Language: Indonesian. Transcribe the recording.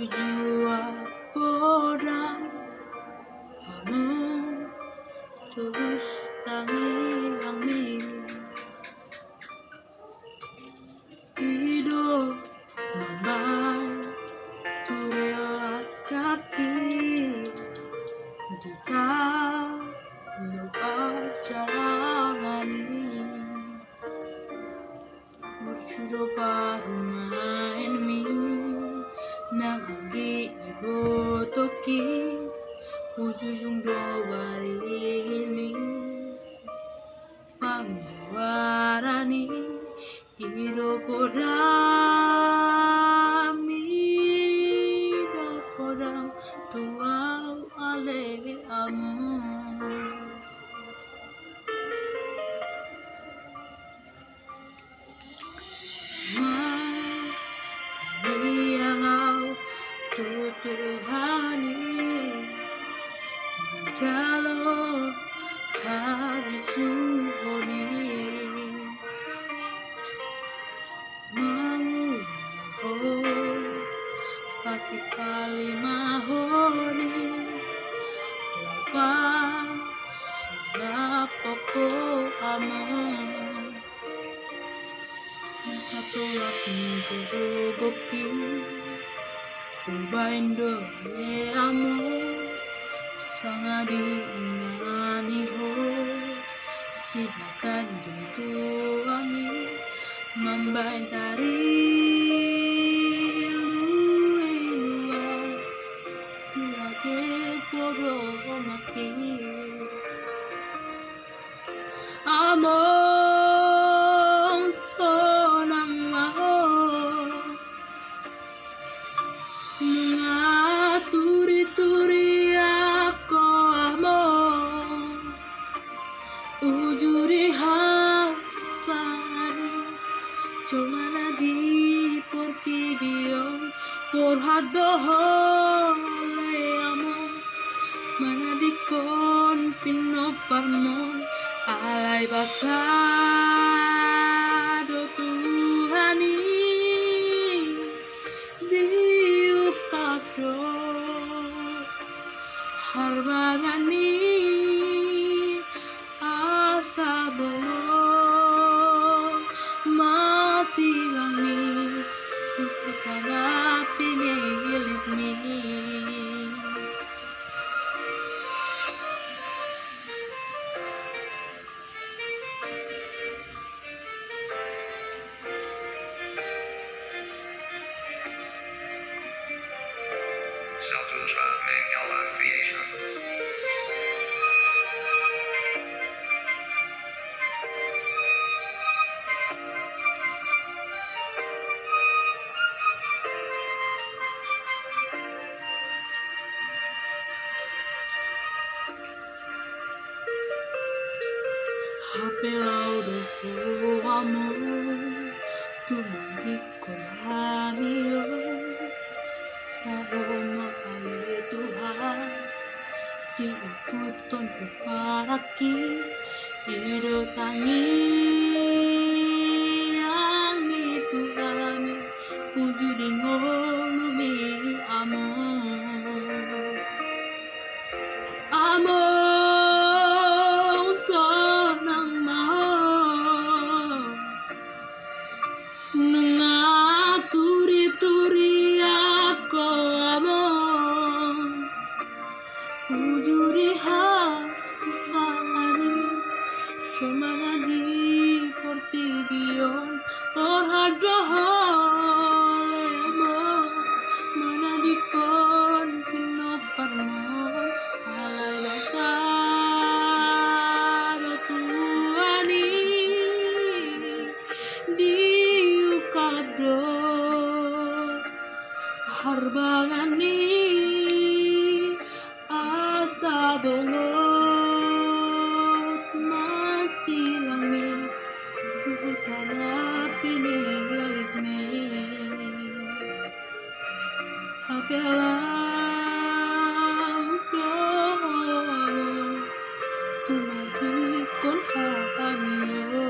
Ujua podang Anu terus tangi ami Hidup memang turelat kaki Kita lupa jalani Berjudo baru main mi Nanggi ibu toki Ujung do bari ini Pamiwarani Hidup podami Podang tuau ale amu Tutuhani Jalo habis suhoni Mengumpul Pati kali mahoni Lepas Senapopo aman Satu waktu gogoki Ubain dole amo Sesanga diingani ho Silakan bentu ami Mambain dari luar Lagi podo mati Among sonang maho Mengaturi-turi aku among Ujuri hasani Cuma lagi porti biong Por hadohole among Mana dikon pinoparmon Alay basado Tuhani Harbangani asa bolo masih langi karena pinilik mi Self-Ultra Mangala Creation. Hapelau doku amo Tumandikon hamio Sahoma ale Tuhan Diikuton puparaki Ido tangi Ami Tuhan Ujudi ngolumi amor Amor sonang mahal Mengaturi-turi aku amor Ujuri hasani Cuma lagi porti biong Por hadohole amor Mana dikon pinoparmon Alay basado Tuhani Diukado Harbangani asa bolot masih langi Karena pinilik mi Hapelau doh Tumagikon hamio